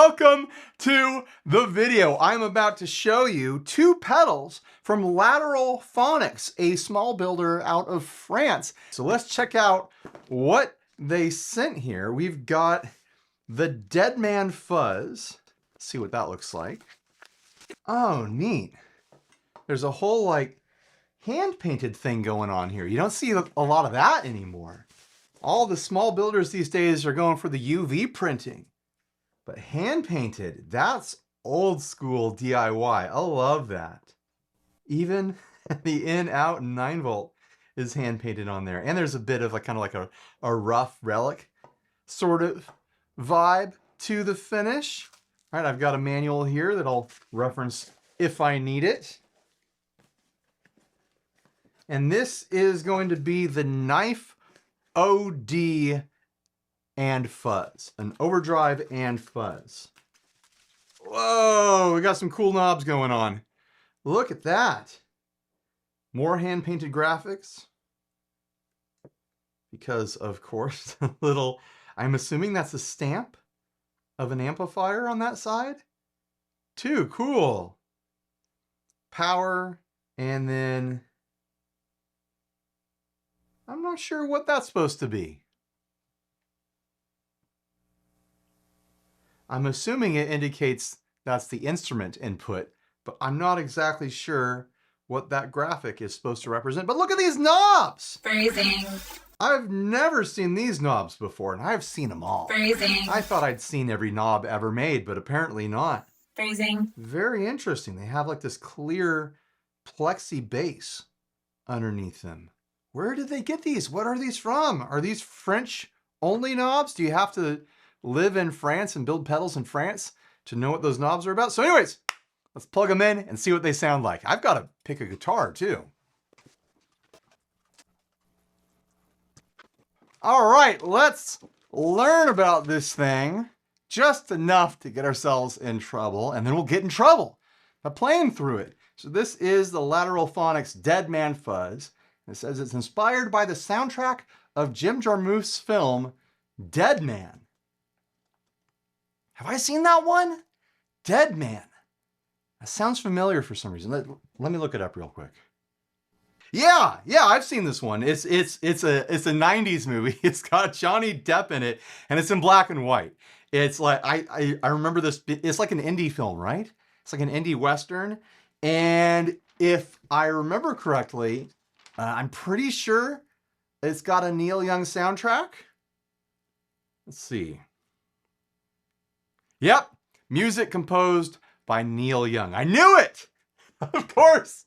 Welcome to the video. I'm about to show you two pedals from Lateral Phonics, a small builder out of France. So let's check out what they sent here. We've got the Deadman Fuzz. Let's see what that looks like. Oh, neat. There's a whole like hand-painted thing going on here. You don't see a lot of that anymore. All the small builders these days are going for the UV printing. But hand-painted, that's old school DIY. I love that. Even the in, out, and 9-volt is hand-painted on there. And there's a bit of like kind of like a rough relic sort of vibe to the finish. All right, I've got a manual here that I'll reference if I need it. And this is going to be the Knife OD and Fuzz, an overdrive and fuzz. Whoa, we got some cool knobs going on. Look at that. More hand-painted graphics. Because, of course, a little, I'm assuming that's a stamp of an amplifier on that side. Too cool. Power, and then I'm not sure what that's supposed to be. I'm assuming it indicates that's the instrument input, but I'm not exactly sure what that graphic is supposed to represent. But look at these knobs! Phrasing. I've never seen these knobs before, and I've seen them all. Phrasing. I thought I'd seen every knob ever made, but apparently not. Phrasing. Very interesting. They have like this clear plexi base underneath them. Where did they get these? What are these from? Are these French-only knobs? Do you have to live in France and build pedals in France to know what those knobs are about? So anyways, let's plug them in and see what they sound like. I've got to pick a guitar too. All right, let's learn about this thing just enough to get ourselves in trouble, and then we'll get in trouble by playing through it. So this is the Lateral Phonics Deadman Fuzz. It says it's inspired by the soundtrack of Jim Jarmusch's film Deadman. Have I seen that one? Deadman. That sounds familiar for some reason. Let me look it up real quick. Yeah, I've seen this one. It's a 90s movie. It's got Johnny Depp in it, and it's in black and white. It's like I remember this. It's like an indie film, right? It's like an indie western. And if I remember correctly, I'm pretty sure it's got a Neil Young soundtrack. Let's see. Yep, music composed by Neil Young. I knew it! Of course.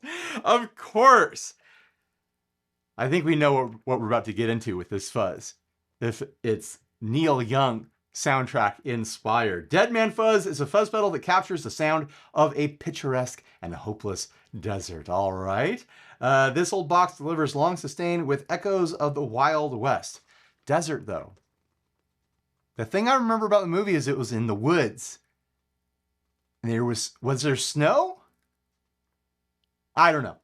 I think we know what we're about to get into with this fuzz. If it's Neil Young soundtrack inspired. Deadman Fuzz is a fuzz pedal that captures the sound of a picturesque and hopeless desert. All right. This old box delivers long sustain with echoes of the Wild West. Desert, though. The thing I remember about the movie is it was in the woods. And was there snow? I don't know.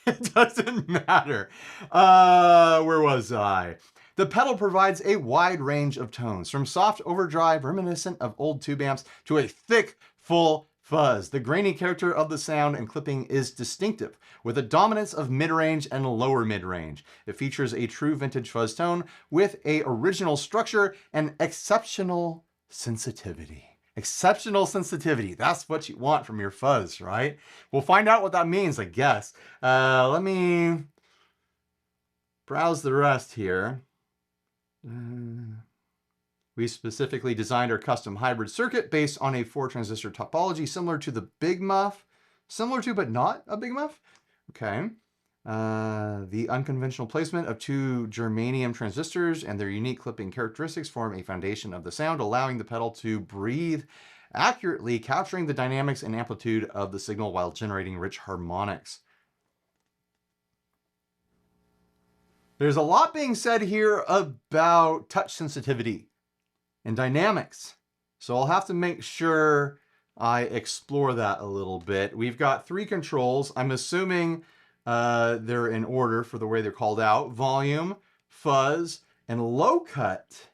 It doesn't matter. Where was I? The pedal provides a wide range of tones, from soft overdrive reminiscent of old tube amps to a thick, full fuzz. The grainy character of the sound and clipping is distinctive, with a dominance of mid-range and lower mid-range. It features a true vintage fuzz tone with an original structure and exceptional sensitivity. Exceptional sensitivity. That's what you want from your fuzz, right? We'll find out what that means, I guess. Let me browse the rest here. We specifically designed our custom hybrid circuit based on a 4-transistor topology similar to the Big Muff. Similar to, but not a Big Muff? Okay. The unconventional placement of 2 germanium transistors and their unique clipping characteristics form a foundation of the sound, allowing the pedal to breathe accurately, capturing the dynamics and amplitude of the signal while generating rich harmonics. There's a lot being said here about touch sensitivity and dynamics. So I'll have to make sure I explore that a little bit. We've got 3 controls. I'm assuming they're in order for the way they're called out. Volume, fuzz, and low cut.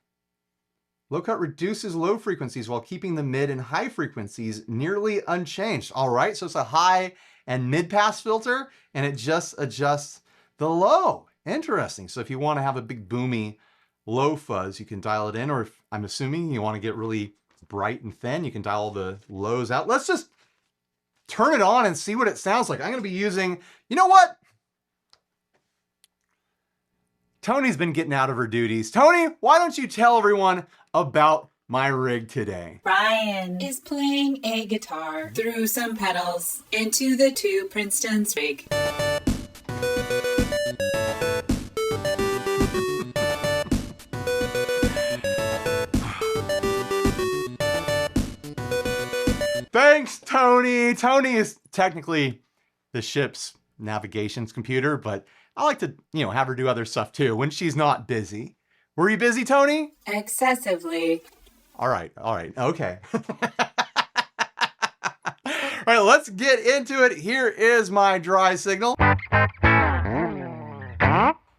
Low cut reduces low frequencies while keeping the mid and high frequencies nearly unchanged. All right, so it's a high and mid pass filter, and it just adjusts the low. Interesting. So if you want to have a big boomy low fuzz, you can dial it in, or if I'm assuming you want to get really bright and thin, you can dial the lows out. Let's just turn it on and see what it sounds like. I'm going to be using, you know what? Tony's been getting out of her duties. Tony, why don't you tell everyone about my rig today? Ryan is playing a guitar through some pedals into the 2 Princeton's rig. Thanks, Tony. Tony is technically the ship's navigations computer, but I like to, have her do other stuff too when she's not busy. Were you busy, Tony? Excessively. All right. Okay. All right, let's get into it. Here is my dry signal.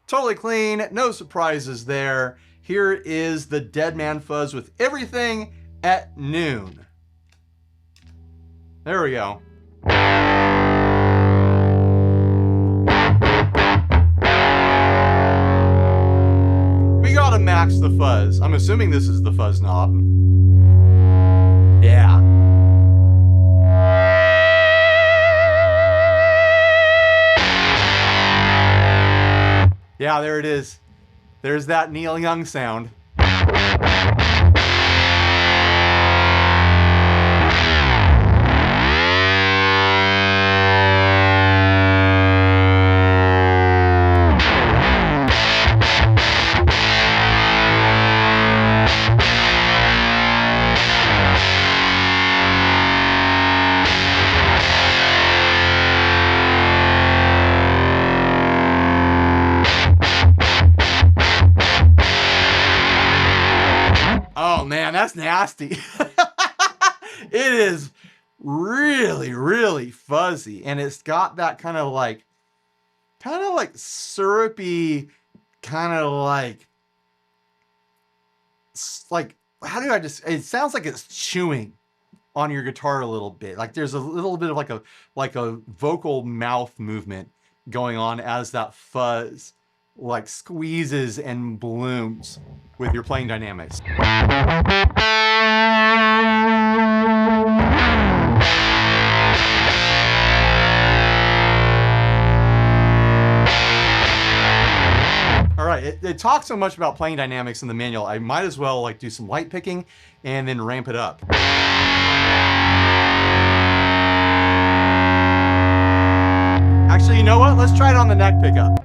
Totally clean, no surprises there. Here is the Deadman fuzz with everything at noon. There we go. We gotta max the fuzz. I'm assuming this is the fuzz knob. Yeah. Yeah, there it is. There's that Neil Young sound. Oh man, that's nasty. It is really, really fuzzy, and it's got that kind of like syrupy, how do I just? It sounds like it's chewing on your guitar a little bit. Like there's a little bit of like a vocal mouth movement going on as that fuzz like squeezes and blooms with your playing dynamics. All right, it talks so much about playing dynamics in the manual, I might as well do some light picking and then ramp it up. Actually, you know what? Let's try it on the neck pickup.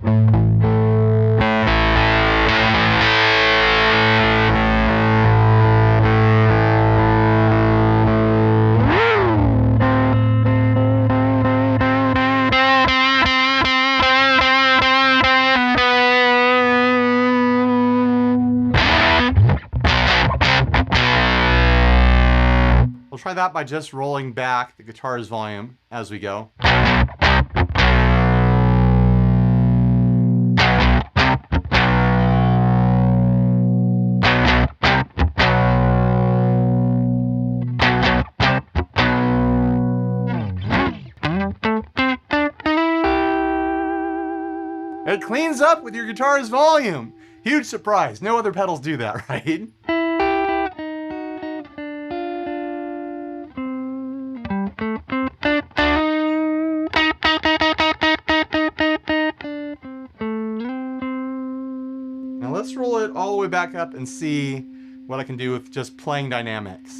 We'll try that by just rolling back the guitar's volume as we go. It cleans up with your guitar's volume. Huge surprise. No other pedals do that, right? Now let's roll it all the way back up and see what I can do with just playing dynamics.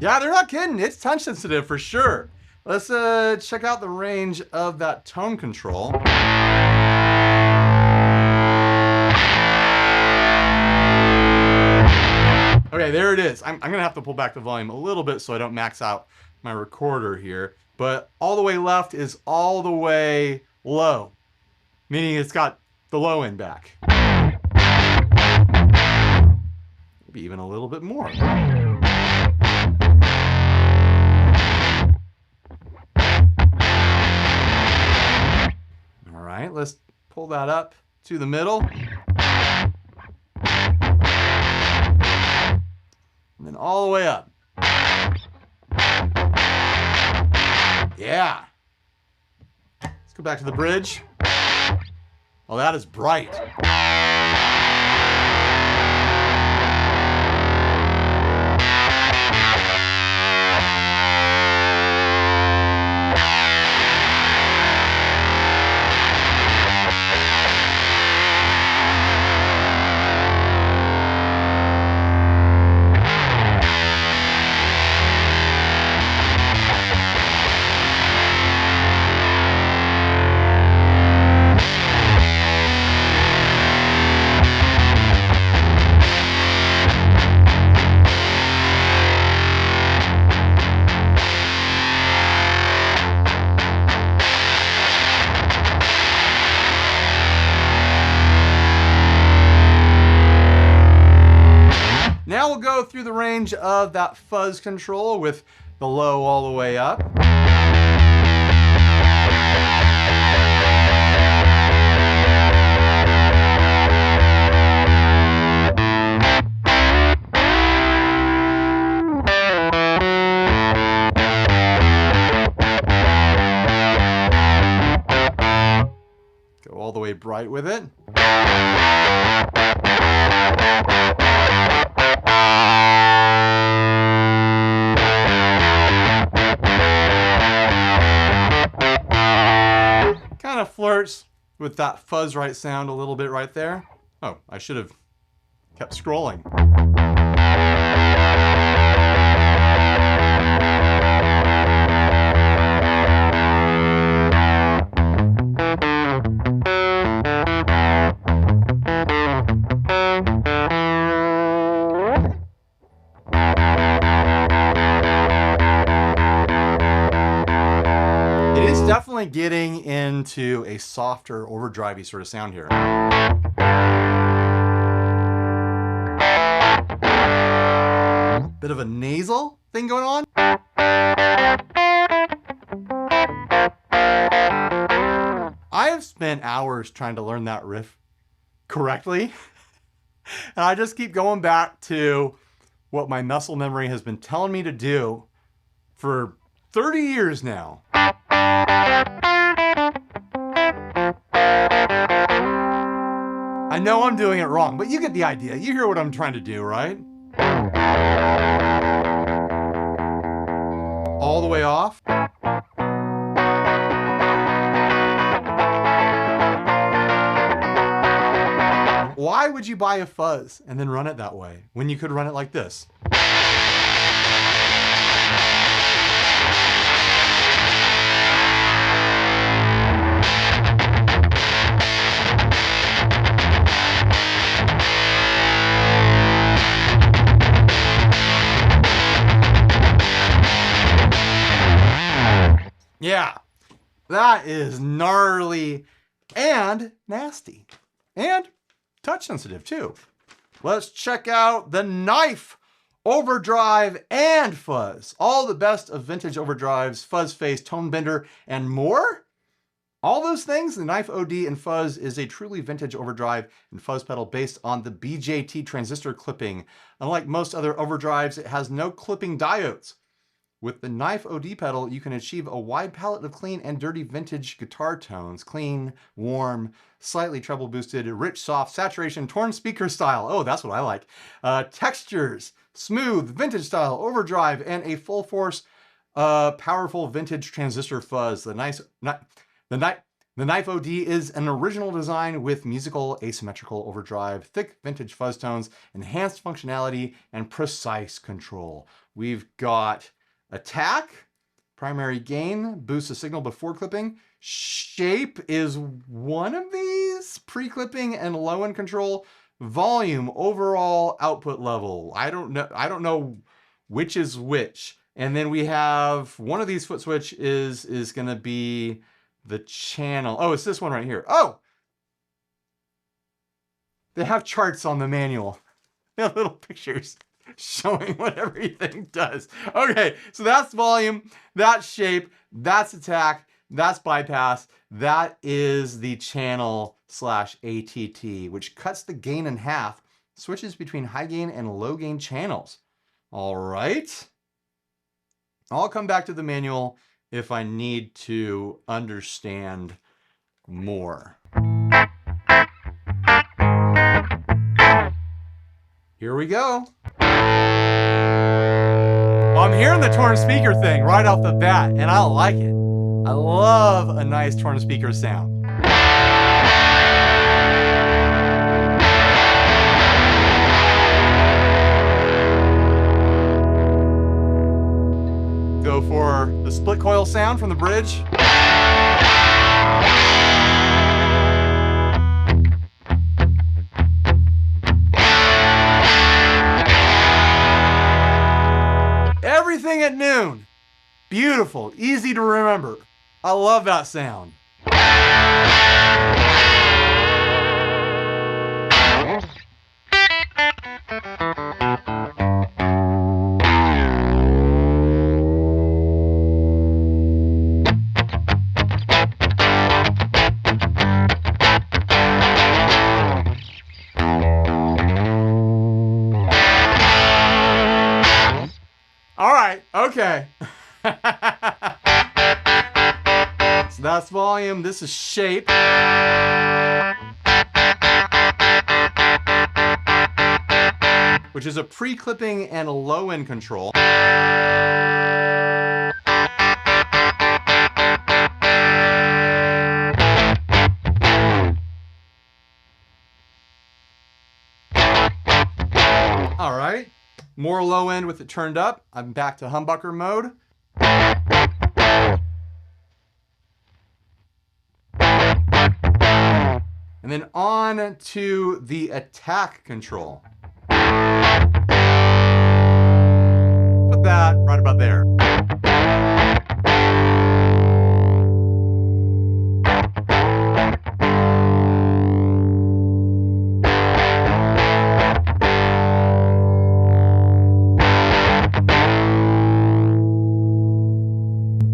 Yeah, they're not kidding. It's touch sensitive for sure. Let's check out the range of that tone control. Okay, there it is. I'm gonna have to pull back the volume a little bit so I don't max out my recorder here, but all the way left is all the way low, meaning it's got the low end back. Maybe even a little bit more. All right, let's pull that up to the middle. And then all the way up. Yeah. Let's go back to the bridge. Oh, that is bright. Now we'll go through the range of that fuzz control with the low all the way up. Go all the way bright with it. Kind of flirts with that fuzz right sound a little bit right there. Oh, I should have kept scrolling. It is definitely getting into a softer, overdrivey sort of sound here. Bit of a nasal thing going on. I have spent hours trying to learn that riff correctly. And I just keep going back to what my muscle memory has been telling me to do for 30 years now. I know I'm doing it wrong, but you get the idea. You hear what I'm trying to do, right? All the way off. Why would you buy a fuzz and then run it that way when you could run it like this? Yeah, that is gnarly and nasty and touch sensitive too. Let's check out the Knife Overdrive and Fuzz. All the best of vintage overdrives, fuzz face, tone bender, and more. All those things, the Knife OD and Fuzz is a truly vintage overdrive and fuzz pedal based on the BJT transistor clipping. Unlike most other overdrives, it has no clipping diodes. With the Knife OD pedal, you can achieve a wide palette of clean and dirty vintage guitar tones. Clean, warm, slightly treble boosted, rich, soft, saturation, torn speaker style. Oh, that's what I like. Textures, smooth, vintage style, overdrive, and a full force, powerful vintage transistor fuzz. The Knife OD is an original design with musical asymmetrical overdrive, thick vintage fuzz tones, enhanced functionality, and precise control. We've got attack, primary gain, boosts the signal before clipping. Shape is one of these, pre-clipping and low end control. Volume, overall output level. I don't know which is which. And then we have one of these foot switch is going to be the channel. Oh, it's this one right here. Oh, they have charts on the manual. They have little pictures showing what everything does. Okay, so that's volume, that's shape, that's attack, that's bypass. That is the channel / ATT, which cuts the gain in half, switches between high gain and low gain channels. All right. I'll come back to the manual if I need to understand more. Here we go. I'm hearing the torn speaker thing right off the bat, and I like it. I love a nice torn speaker sound. Go for the split coil sound from the bridge. Everything at noon. Beautiful, easy to remember. I love that sound. All right, okay. So that's volume, this is shape. Which is a pre-clipping and a low-end control. All right. More low end with it turned up. I'm back to humbucker mode. And then on to the attack control. Put that right about there.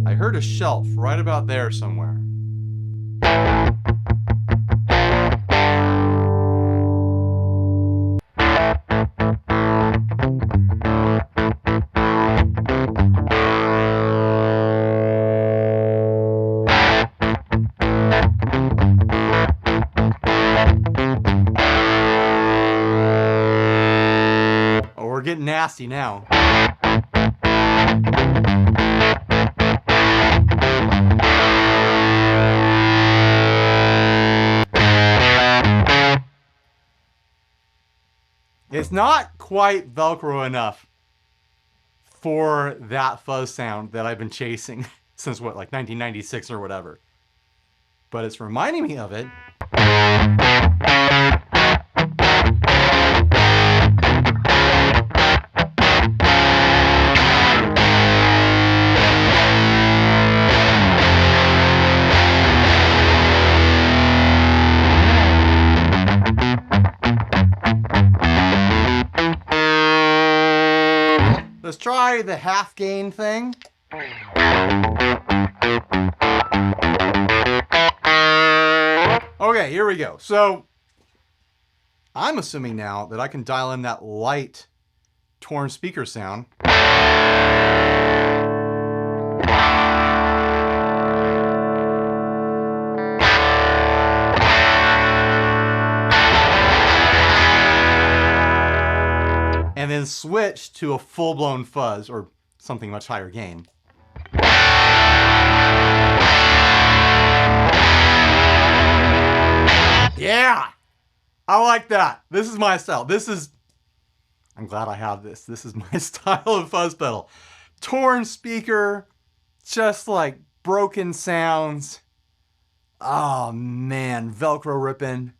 I heard a shelf right about there somewhere. Oh, we're getting nasty now. It's not quite Velcro enough for that fuzz sound that I've been chasing since what, like 1996 or whatever. But it's reminding me of it. Let's try the half gain thing. Okay, here we go. So I'm assuming now that I can dial in that light torn speaker sound. And then switch to a full-blown fuzz or something much higher gain. Yeah, I like that. This is my style. I'm glad I have this. This is my style of fuzz pedal. Torn speaker, just like broken sounds. Oh man, Velcro ripping.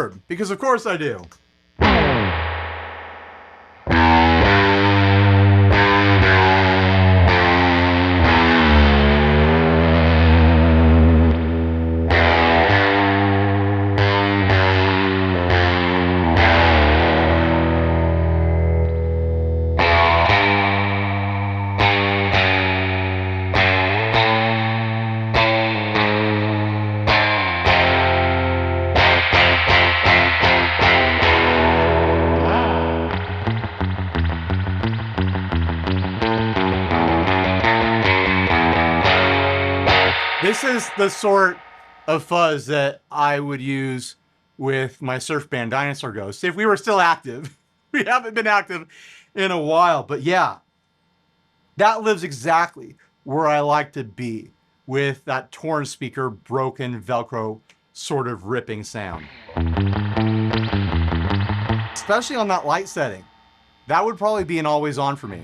reverb, because of course I do. This is the sort of fuzz that I would use with my surf band Dinosaur Ghost if we were still active. We haven't been active in a while, but yeah, that lives exactly where I like to be with that torn speaker, broken Velcro sort of ripping sound. Especially on that light setting. That would probably be an always on for me.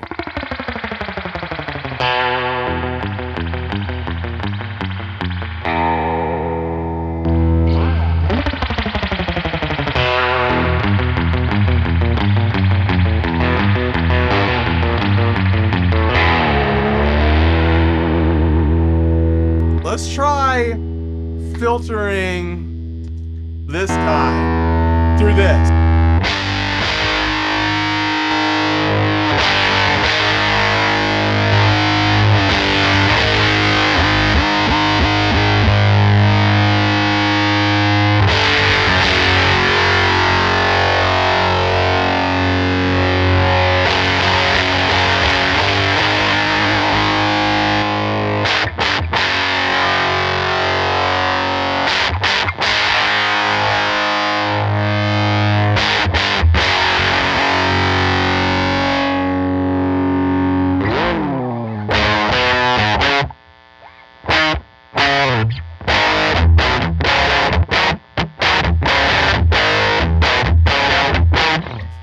Let's try filtering this time through this.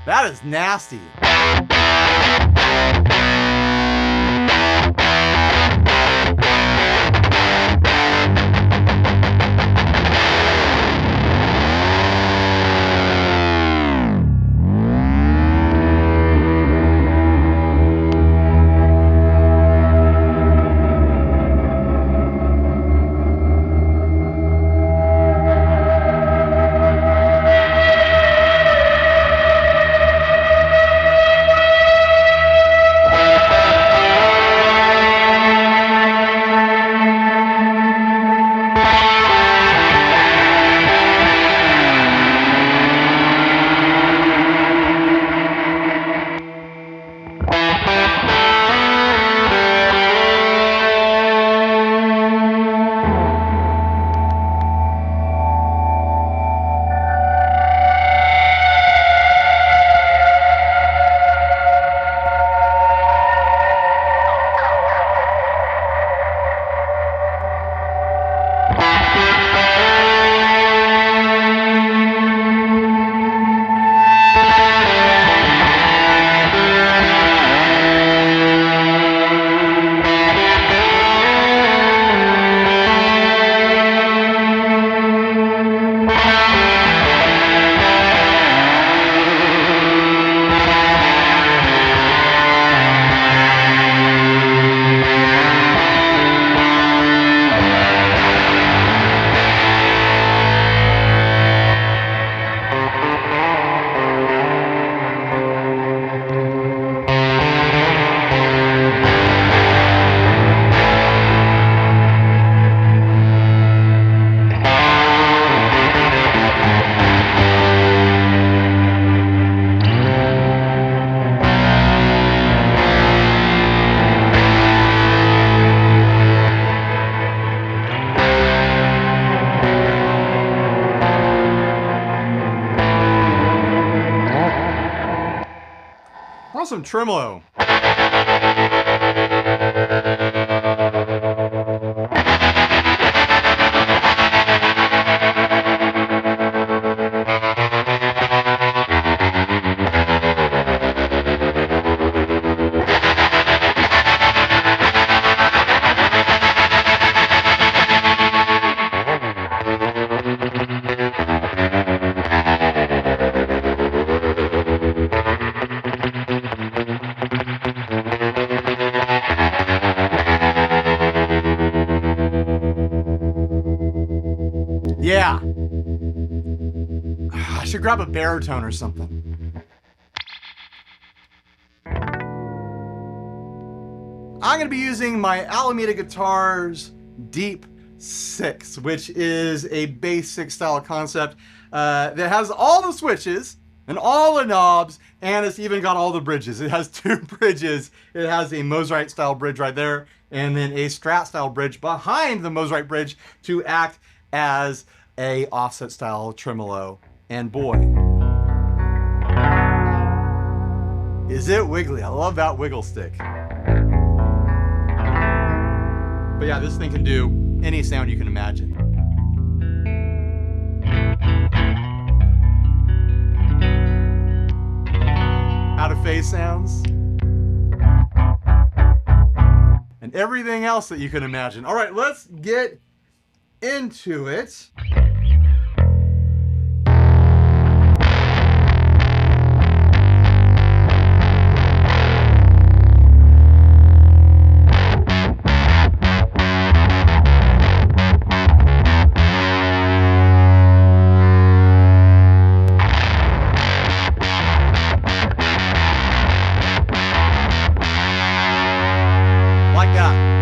That is nasty. Some tremolo. should grab a baritone or something. I'm going to be using my Alameda Guitars Deep 6, which is a basic style concept that has all the switches and all the knobs, and it's even got all the bridges. It has 2 bridges. It has a Mosrite style bridge right there, and then a Strat style bridge behind the Mosrite bridge to act as a offset style tremolo. And boy, is it wiggly. I love that wiggle stick. But yeah, this thing can do any sound you can imagine. Out of phase sounds. And everything else that you can imagine. All right, let's get into it. Like that.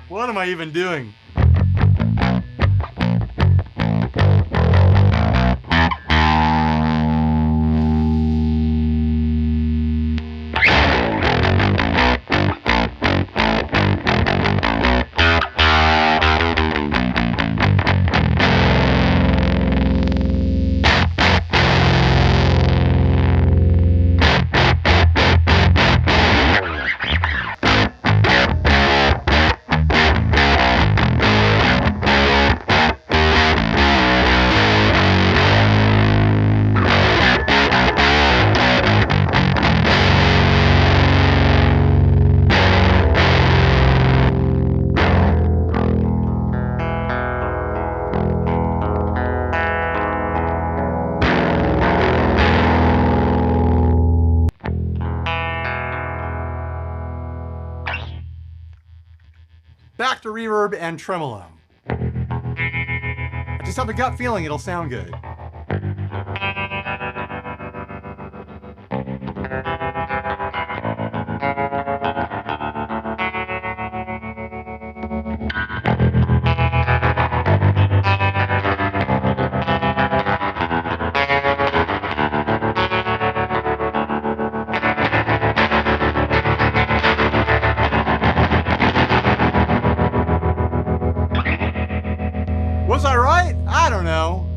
What am I even doing? Back to reverb and tremolo. I just have a gut feeling it'll sound good. Was I right? I don't know.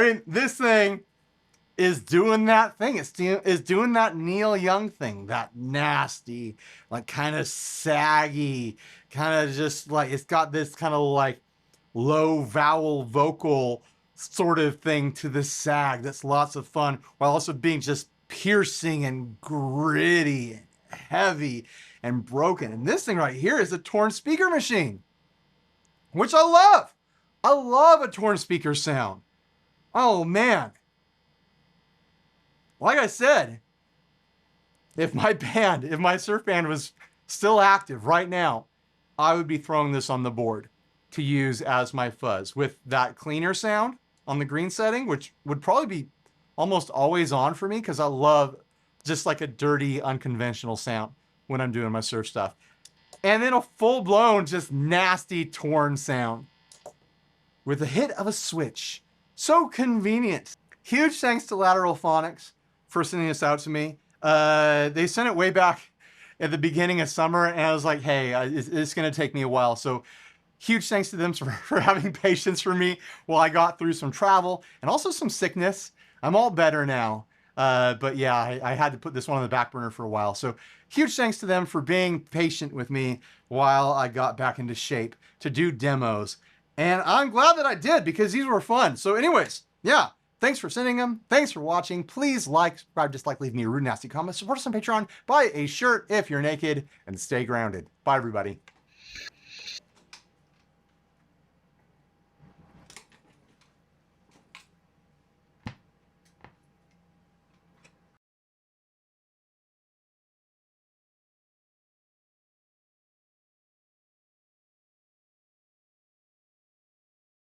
mean, this thing is doing that thing. It's doing that Neil Young thing, that nasty, like kind of saggy, kind of just like, it's got this kind of like low vowel vocal sort of thing to the sag that's lots of fun, while also being just piercing and gritty and heavy and broken. And this thing right here is a torn speaker machine, which I love. I love a torn speaker sound. Oh man. Like I said, if my surf band was still active right now, I would be throwing this on the board to use as my fuzz with that cleaner sound on the green setting, which would probably be almost always on for me because I love just like a dirty, unconventional sound when I'm doing my surf stuff. And then a full-blown, just nasty torn sound with a hit of a switch. So convenient. Huge thanks to Lateral Phonics for sending this out to me. They sent it way back at the beginning of summer, and I was like, hey, it's going to take me a while. So huge thanks to them for having patience for me while I got through some travel and also some sickness. I'm all better now. But yeah, I had to put this one on the back burner for a while. So huge thanks to them for being patient with me while I got back into shape to do demos. And I'm glad that I did because these were fun. So anyways, yeah. Thanks for sending them. Thanks for watching. Please like, subscribe, dislike, leave me a rude, nasty comment. Support us on Patreon. Buy a shirt if you're naked and stay grounded. Bye, everybody.